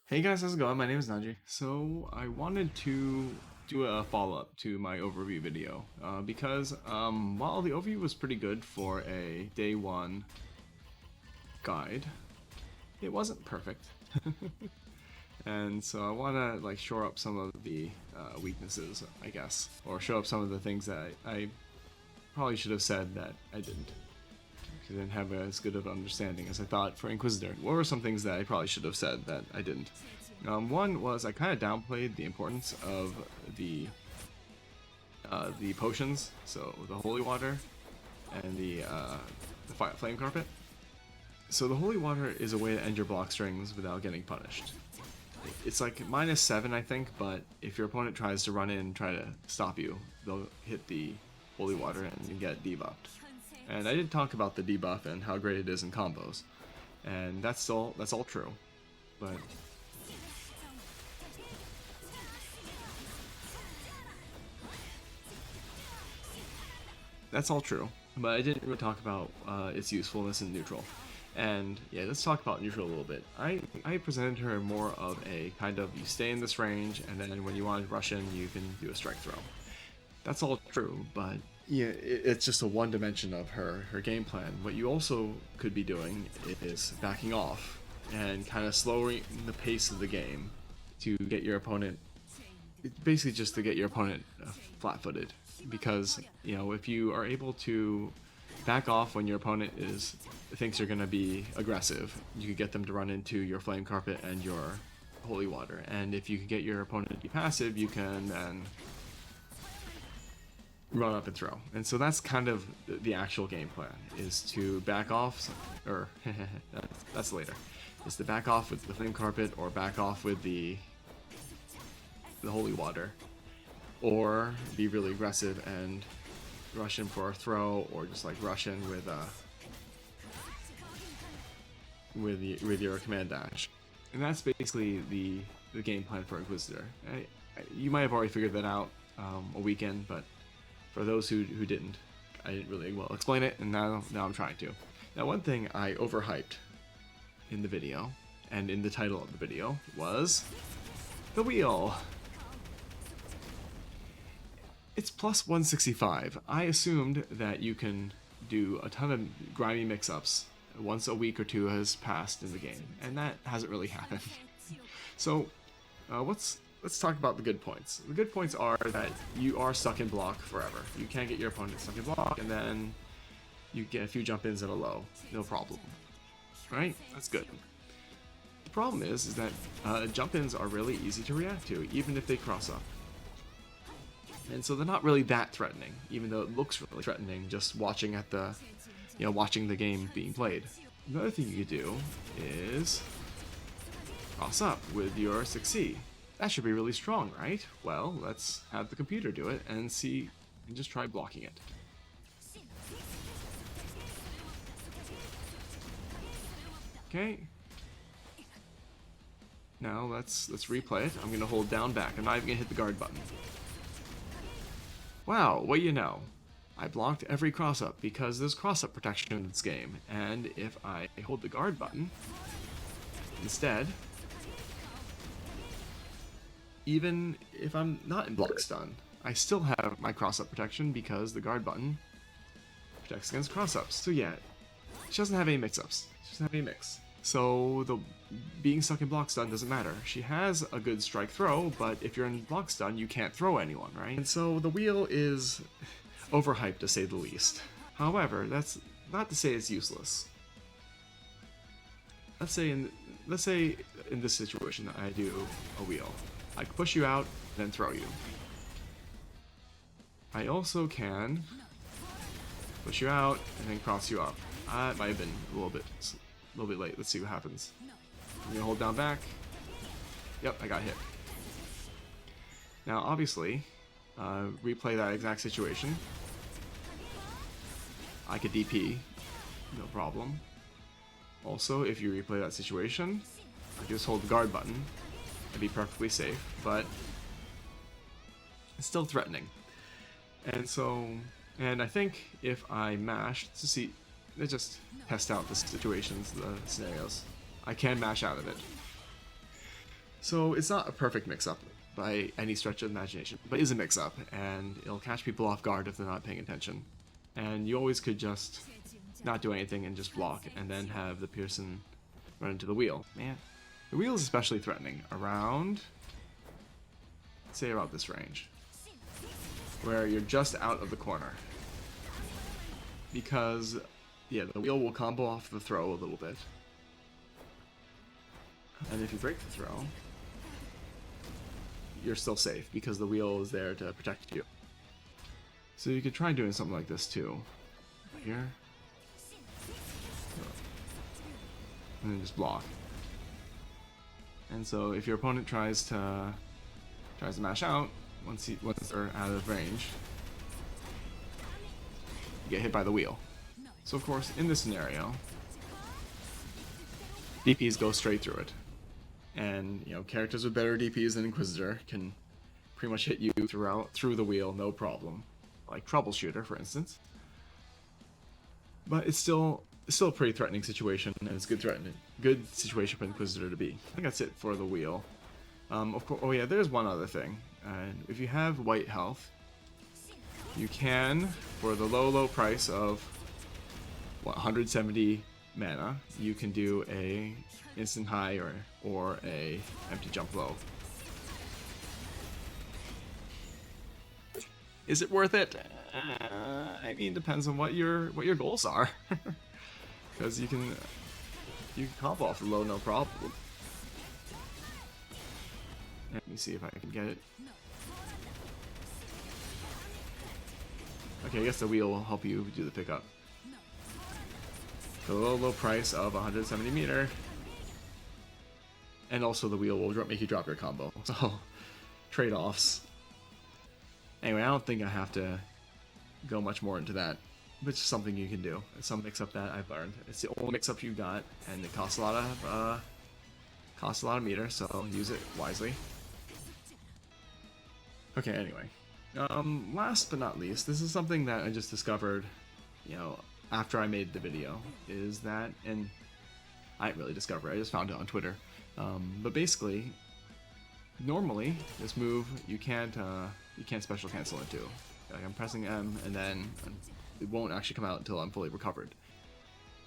Hey guys, how's it going? My name is Najee. So I wanted to do a follow-up to my overview video because while the overview was pretty good for a day one guide, it wasn't perfect. And so I want to like shore up some of the weaknesses, I guess, or show up some of the things that I probably should have said that I didn't. I didn't have as good of an understanding as I thought for Inquisitor. What were some things that I probably should have said that I didn't? One was I kind of downplayed the importance of the potions, so the holy water and the flame carpet. So the holy water is a way to end your block strings without getting punished. It's like -7, I think, but if your opponent tries to run in and try to stop you, they'll hit the holy water and you get debuffed. And I did talk about the debuff and how great it is in combos, and that's all true. But that's all true. But I didn't really talk about its usefulness in neutral. And yeah, let's talk about neutral a little bit. I presented her more of a kind of you stay in this range, and then when you want to rush in, you can do a strike throw. That's all true, but yeah, it's just a one dimension of her game plan. What you also could be doing is backing off and kind of slowing the pace of the game to get your opponent, basically just to get your opponent flat-footed. Because if you are able to back off when your opponent thinks you're going to be aggressive, you could get them to run into your flame carpet and your holy water. And if you can get your opponent to be passive, you can then run up and throw. And so that's kind of the actual game plan, is to back off, or that's later, is to back off with the flame carpet or back off with the holy water, or be really aggressive and rush in for a throw, or just like rush in with your command dash. And that's basically the game plan for Inquisitor. You might have already figured that out a weekend, but for those who didn't, I didn't really well explain it, and now I'm trying to. Now, one thing I overhyped in the video, and in the title of the video, was the wheel. It's plus 165. I assumed that you can do a ton of grimy mix-ups once a week or two has passed in the game, and that hasn't really happened. So, let's talk about the good points. The good points are that you are stuck in block forever. You can't get your opponent stuck in block, and then you get a few jump-ins at a low. No problem. Right? That's good. The problem is that jump-ins are really easy to react to, even if they cross up. And so they're not really that threatening, even though it looks really threatening just watching watching the game being played. Another thing you could do is cross up with your 6C. That should be really strong, right? Well, let's have the computer do it and see, and just try blocking it. Okay. Now let's replay it. I'm gonna hold down back. I'm not even gonna hit the guard button. Wow, what you know? I blocked every cross-up because there's cross-up protection in this game, and if I hold the guard button instead, even if I'm not in block stun, I still have my cross-up protection because the guard button protects against cross-ups. So yeah, she doesn't have any mix-ups. She doesn't have any mix. So the being stuck in block stun doesn't matter. She has a good strike throw, but if you're in block stun, you can't throw anyone, right? And so the wheel is overhyped, to say the least. However, that's not to say it's useless. Let's say in this situation I do a wheel. I can push you out, then throw you. I also can push you out and then cross you up. It might have been a little bit late. Let's see what happens. I'm gonna hold down back. Yep, I got hit. Now, obviously, replay that exact situation. I could DP, no problem. Also, if you replay that situation, I just hold the guard button and be perfectly safe, but it's still threatening. And so, and I think if I mash to see, let's just test out the situations, the scenarios. I can mash out of it. So it's not a perfect mix-up by any stretch of imagination, but it is a mix-up, and it'll catch people off guard if they're not paying attention. And you always could just not do anything and just block, and then have the Pearson run into the wheel. Man, the wheel is especially threatening around, say about this range, where you're just out of the corner. Because, yeah, the wheel will combo off the throw a little bit. And if you break the throw, you're still safe because the wheel is there to protect you. So you could try doing something like this too. Here. And then just block. And so if your opponent tries to mash out, once they're out of range, you get hit by the wheel. So of course, in this scenario, DPs go straight through it. And, you know, characters with better DPs than Inquisitor can pretty much hit you through the wheel, no problem. Like Troubleshooter, for instance. But it's still a pretty threatening situation, and it's good situation for Inquisitor to be. I think that's it for the wheel. Of course, oh yeah, there's one other thing. If you have white health, you can, for the low price of what, 170 mana, you can do a instant high or a empty jump low. Is it worth it? I mean, depends on what your goals are. Because you can comp off the low no problem. Let me see if I can get it. Okay, I guess the wheel will help you do the pickup. The low price of 170 meter. And also the wheel will make you drop your combo. So, trade-offs. Anyway, I don't think I have to go much more into that. But it's just something you can do. It's some mix-up that I've learned. It's the only mix-up you got, and it costs a lot of meter, so use it wisely. Okay, anyway. Last but not least, this is something that I just discovered, you know, after I made the video, is that, and I didn't really discover it, I just found it on Twitter. But basically, normally this move you can't special cancel into. Like I'm pressing M and then it won't actually come out until I'm fully recovered.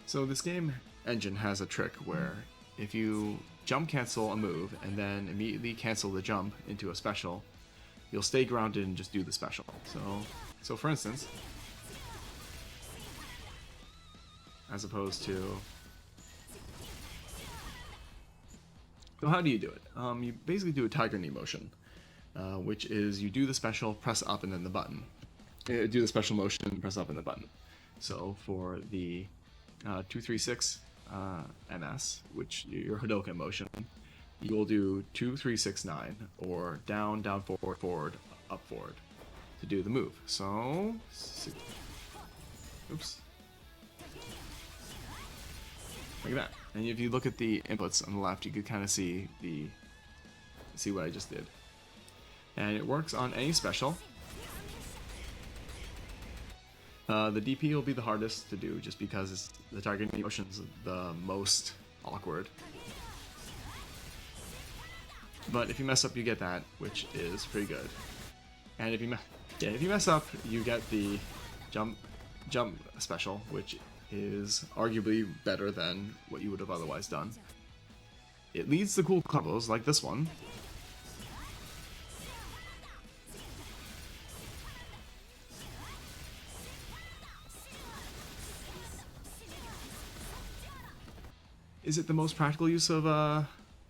So this game engine has a trick where if you jump cancel a move and then immediately cancel the jump into a special, you'll stay grounded and just do the special. So for instance, as opposed to, so how do you do it? You basically do a tiger knee motion, which is you do the special, press up, and then the button. Do the special motion, press up, and the button. So for the 236 MS, which your Hadoken motion, you will do 2, 3, 6, 9, or down, down, forward, forward, up, forward to do the move. So, oops. Like that. And if you look at the inputs on the left, you could kind of see what I just did. And it works on any special. The DP will be the hardest to do just because the target motion is the most awkward. But if you mess up, you get that, which is pretty good. And if you mess up, you get the jump special, which is arguably better than what you would have otherwise done. It leads to cool combos like this one. Is it the most practical use of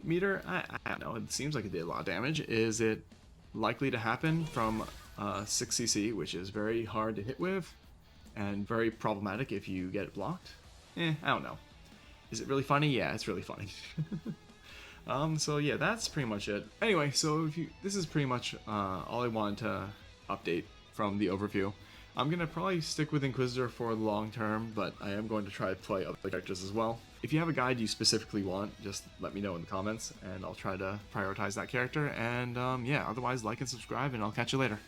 meter? I don't know. It seems like it did a lot of damage. Is it likely to happen from 6cc, which is very hard to hit with and very problematic if you get it blocked? I don't know. Is it really funny? Yeah, it's really funny. So yeah, that's pretty much it. Anyway, so this is pretty much all I wanted to update from the overview. I'm going to probably stick with Inquisitor for the long term, but I am going to try to play other characters as well. If you have a guide you specifically want, just let me know in the comments, and I'll try to prioritize that character. And yeah, otherwise, like and subscribe, and I'll catch you later.